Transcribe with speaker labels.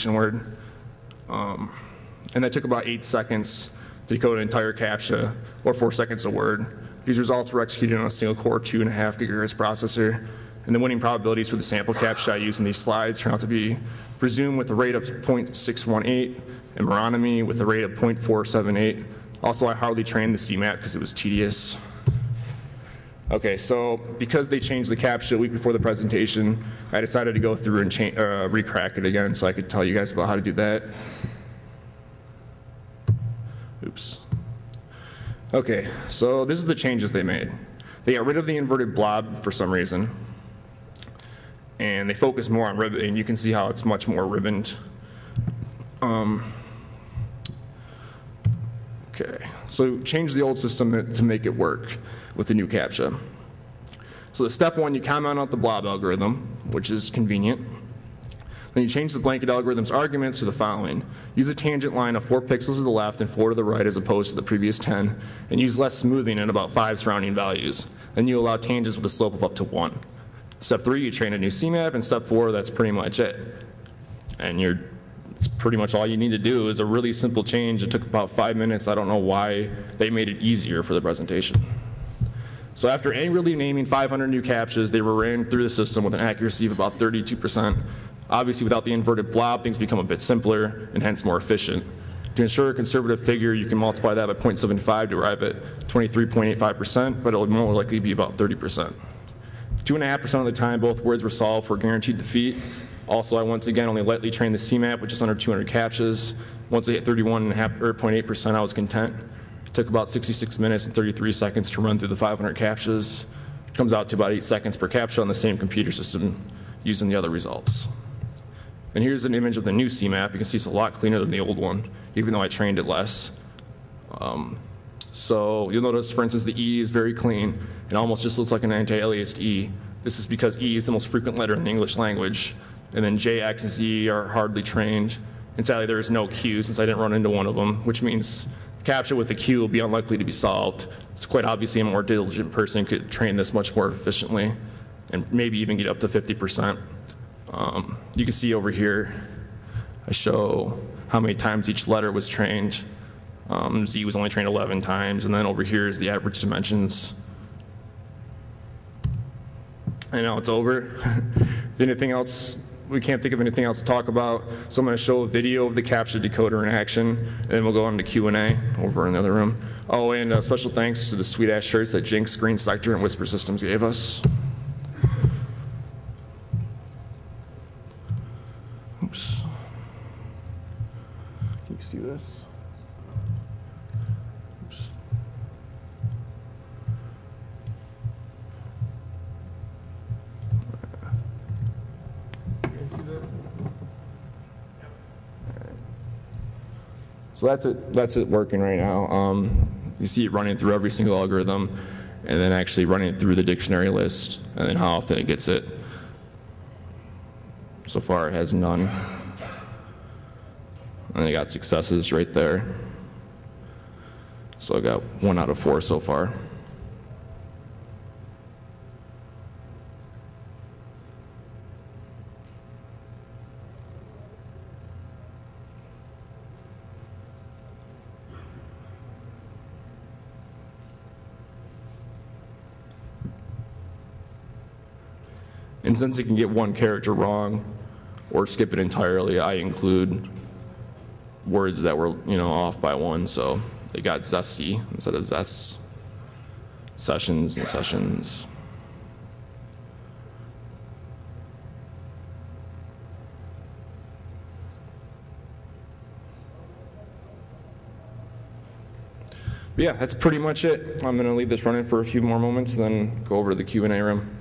Speaker 1: word. And that took about 8 seconds to decode an entire CAPTCHA, or 4 seconds a word. These results were executed on a single core 2.5 gigahertz processor, and the winning probabilities for the sample CAPTCHA I use in these slides turn out to be presumed with a rate of 0.618 and Meronomy with a rate of 0.478. Also, I hardly trained the CMAP because it was tedious. Okay, so because they changed the CAPTCHA a week before the presentation, I decided to go through and recrack it again so I could tell you guys about how to do that. Oops. Okay, so this is the changes they made. They got rid of the inverted blob for some reason, and they focused more on ribbon. You can see how it's much more ribboned. Okay, so change the old system to make it work with the new CAPTCHA. So the step one, you comment out the blob algorithm, which is convenient. Then you change the blanket algorithm's arguments to the following. Use a tangent line of 4 pixels to the left and 4 to the right as opposed to the previous 10, and use less smoothing and about 5 surrounding values. Then you allow tangents with a slope of up to 1. Step 3, you train a new CMAP, and step 4, that's pretty much it. And it's pretty much all you need to do is a really simple change. It took about 5 minutes. I don't know why they made it easier for the presentation. So after angrily naming 500 new CAPTCHAs, they were ran through the system with an accuracy of about 32%. Obviously, without the inverted blob, things become a bit simpler and hence more efficient. To ensure a conservative figure, you can multiply that by 0.75 to arrive at 23.85%, but it will more likely be about 30%. 2.5% of the time, both words were solved for guaranteed defeat. Also, I once again only lightly trained the CMAP with just under 200 CAPTCHAs. Once I hit 31.8%, I was content. It took about 66 minutes and 33 seconds to run through the 500 CAPTCHAs. It comes out to about 8 seconds per CAPTCHA on the same computer system using the other results. And here's an image of the new CMAP. You can see it's a lot cleaner than the old one, even though I trained it less. So you'll notice, for instance, the E is very clean. It almost just looks like an anti-aliased E. This is because E is the most frequent letter in the English language. And then J, X, and Z are hardly trained. And sadly, there is no Q since I didn't run into one of them, which means CAPTCHA with a Q will be unlikely to be solved. It's quite obviously a more diligent person could train this much more efficiently and maybe even get up to 50%. You can see over here, I show how many times each letter was trained. Z was only trained 11 times, and then over here is the average dimensions. I know it's over. If anything else, we can't think of anything else to talk about, so I'm going to show a video of the CAPTCHA decoder in action, and then we'll go on to Q&A over in the other room. Oh, and special thanks to the sweet-ass shirts that Jinx, Green Sector, and Whisper Systems gave us. Oops. Can you see this? Oops. Can you see that? So that's it working right now. You see it running through every single algorithm and then actually running through the dictionary list and then how often it gets it. So far it has none. And I got successes right there. So I got 1 out of 4 so far. And since it can get one character wrong or skip it entirely, I include words that were, off by 1. So it got zesty instead of zest. Sessions and sessions. But yeah, that's pretty much it. I'm going to leave this running for a few more moments and then go over to the Q&A room.